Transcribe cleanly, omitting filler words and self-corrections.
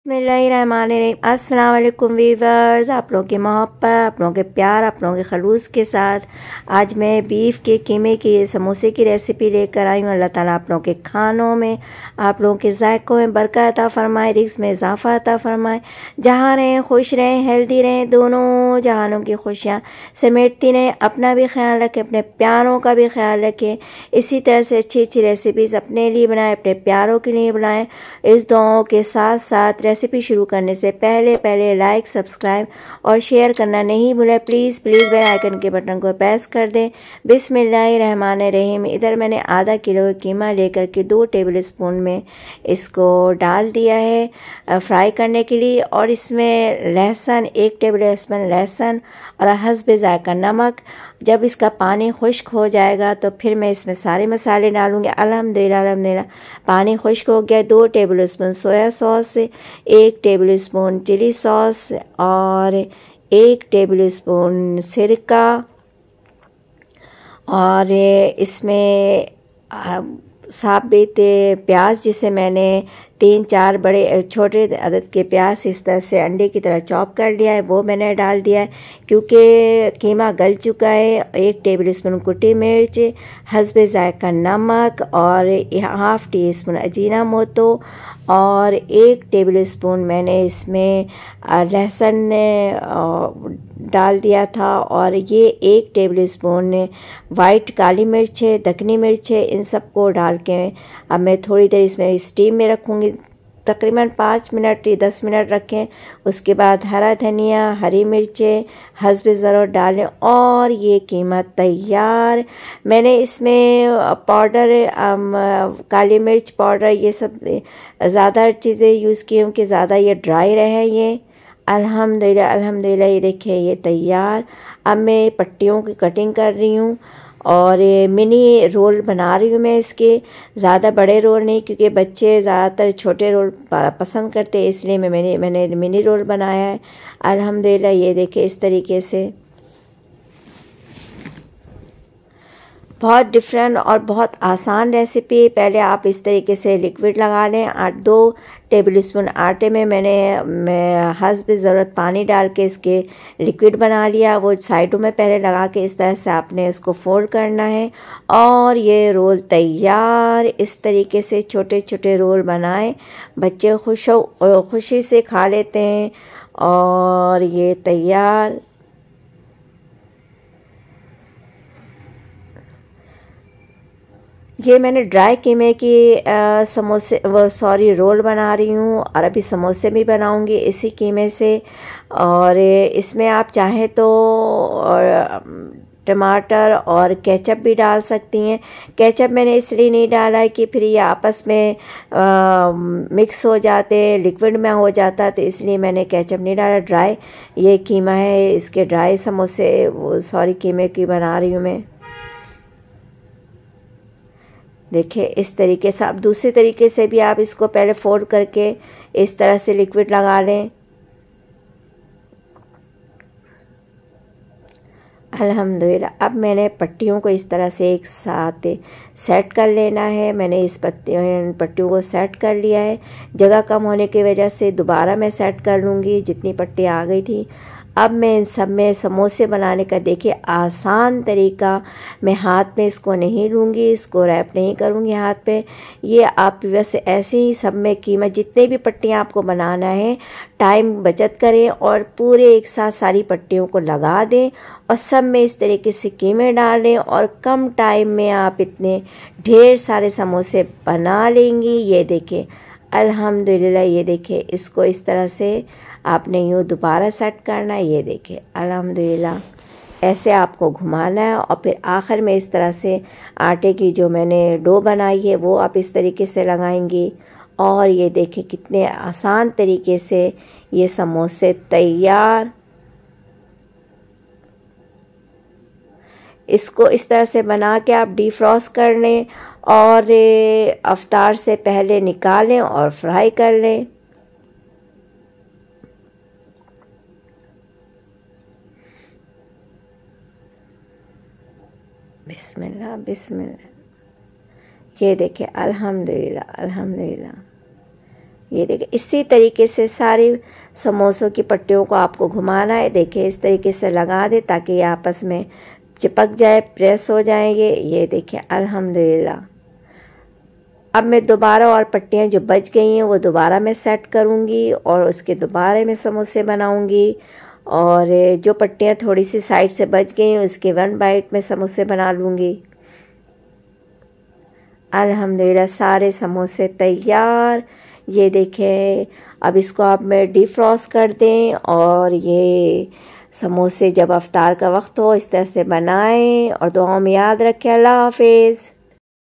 बिस्मिल्लाहिर्रहमानिर्रहीम। अस्सलाम वालेकुम वीवर्स, आप लोगों की मोहब्बत, आप लोगों के प्यार, आप लोगों के खलूस के साथ आज मैं बीफ के कीमे की समोसे की रेसिपी लेकर आई हूँ। अल्लाह ताला आप लोगों के खानों में, आप लोगों के जायकों में बरकत अता फरमाए, रिज़्क़ में इजाफ़ा अता फरमाए। जहाँ रहें खुश रहें, हेल्दी रहें, दोनों जहानों की खुशियाँ समेटती रहें। अपना भी ख्याल रखें, अपने प्यारों का भी ख्याल रखें। इसी तरह से अच्छी अच्छी रेसिपीज़ अपने लिए बनाएं, अपने प्यारों के लिए बनाएं। इस दुआओं के साथ साथ रेसिपी शुरू करने से पहले लाइक, सब्सक्राइब और शेयर करना नहीं भूलें। प्लीज़ बेल आइकन के बटन को प्रेस कर दें। बिस्मिल्लाहिर्रहमानिर्रहीम। इधर मैंने आधा किलो कीमा लेकर के 2 टेबल स्पून में इसको डाल दिया है फ्राई करने के लिए। और इसमें लहसुन, 1 टेबल स्पून लहसुन और हस्ब जायका नमक। जब इसका पानी खुश्क हो जाएगा तो फिर मैं इसमें सारे मसाले डालूँगी। अल्हम्दुलिल्लाह पानी खुश्क हो गया। 2 tablespoon soya sauce, 1 tablespoon chilli sauce और 1 टेबल स्पून सिरका। और इसमें साबित प्याज, जिसे मैंने 3-4 बड़े छोटे अदद के प्याज इस तरह से अंडे की तरह चॉप कर लिया है, वो मैंने डाल दिया है क्योंकि कीमा गल चुका है। 1 टेबल स्पून कुटी मिर्च, हस्ब जायका नमक और 1/2 टी स्पून अजीनामोटो और 1 टेबल स्पून मैंने इसमें लहसुन डाल दिया था। और ये 1 टेबल स्पून वाइट काली मिर्च है, दखनी मिर्च है। इन सबको डाल के अब मैं थोड़ी देर इसमें स्टीम में रखूँगी, तकरीबन 5 मिनट या 10 मिनट रखें। उसके बाद हरा धनिया, हरी मिर्चें हस्ब ज़रूरत डालें और ये कीमा तैयार। मैंने इसमें पाउडर, काली मिर्च पाउडर, ये सब ज़्यादा चीज़ें यूज़ की हूँ कि ज़्यादा ये ड्राई रहे। ये अल्हम्दुलिल्लाह ये देखिए ये तैयार। अब मैं पट्टियों की कटिंग कर रही हूँ और मिनी रोल बना रही हूँ मैं इसके। ज़्यादा बड़े रोल नहीं, क्योंकि बच्चे ज़्यादातर छोटे रोल पसंद करते हैं, इसलिए मैंने मिनी रोल बनाया है। अल्हम्दुलिल्लाह ये देखिए इस तरीके से बहुत डिफरेंट और बहुत आसान रेसिपी। पहले आप इस तरीके से लिक्विड लगा लें। 2 टेबल स्पून आटे में मैं हस्ब ज़रूरत पानी डाल के इसके लिक्विड बना लिया। वो साइडों में पहले लगा के इस तरह से आपने इसको फोल्ड करना है और ये रोल तैयार। इस तरीके से छोटे छोटे रोल बनाएं, बच्चे खुशी से खा लेते हैं। और ये तैयार। ये मैंने ड्राई कीमे की रोल बना रही हूँ और अभी समोसे भी बनाऊँगी इसी कीमे से। और इसमें आप चाहें तो टमाटर और केचप भी डाल सकती हैं। केचप मैंने इसलिए नहीं डाला है कि फिर ये आपस में मिक्स हो जाते, लिक्विड में हो जाता, तो इसलिए मैंने केचप नहीं डाला। ड्राई ये कीमा है, इसके ड्राई समोसे कीमे की बना रही हूँ मैं। देखिए इस तरीके से। आप दूसरे तरीके से भी आप इसको पहले फोल्ड करके इस तरह से लिक्विड लगा लें। अल्हम्दुलिल्लाह अब मैंने पट्टियों को इस तरह से एक साथ सेट कर लेना है। मैंने इस पट्टियों को सेट कर लिया है। जगह कम होने की वजह से दोबारा मैं सेट कर लूँगी जितनी पट्टी आ गई थी। अब मैं इन सब में समोसे बनाने का देखिए आसान तरीका, मैं हाथ में इसको नहीं लूँगी, इसको रैप नहीं करूँगी हाथ पे। ये आप वैसे ऐसे ही सब में कीमा जितने भी पट्टियाँ आपको बनाना है, टाइम बचत करें और पूरे एक साथ सारी पट्टियों को लगा दें और सब में इस तरीके से कीमे डालें और कम टाइम में आप इतने ढेर सारे समोसे बना लेंगी। ये देखिए अल्हम्दुलिल्लाह। ये देखिए इसको इस तरह से आपने यूँ दोबारा सेट करना है। ये देखिए अल्हम्दुलिल्लाह ऐसे आपको घुमाना है और फिर आखिर में इस तरह से आटे की जो मैंने डो बनाई है वो आप इस तरीके से लगाएंगी। और ये देखिए कितने आसान तरीके से ये समोसे तैयार। इसको इस तरह से बना के आप डिफ्रॉस्ट कर लें और अफ्तार से पहले निकालें और फ्राई कर लें। बिस्मिल्लाह बिस्मिल्लाह। ये देखिए अल्हम्दुलिल्लाह अल्हम्दुलिल्लाह। ये देखिए इसी तरीके से सारी समोसों की पट्टियों को आपको घुमाना है। देखिए इस तरीके से लगा दे ताकि ये आपस में चिपक जाए, प्रेस हो जाएंगे। ये देखिए अल्हम्दुलिल्लाह। अब मैं दोबारा और पट्टियाँ जो बच गई हैं वो दोबारा मैं सेट करूँगी और उसके दोबारा मैं समोसे बनाऊँगी। और जो पट्टियाँ थोड़ी सी साइड से बच गई हैं उसके 1 बाइट में समोसे बना लूँगी। अल्हम्दुलिल्लाह सारे समोसे तैयार। ये देखें, अब इसको आप में डिफ्रॉस्ट कर दें और ये समोसे जब अफ्तार का वक्त हो इस तरह से बनाएं और दुआओं में याद रखें। अल्लाह हाफिज़।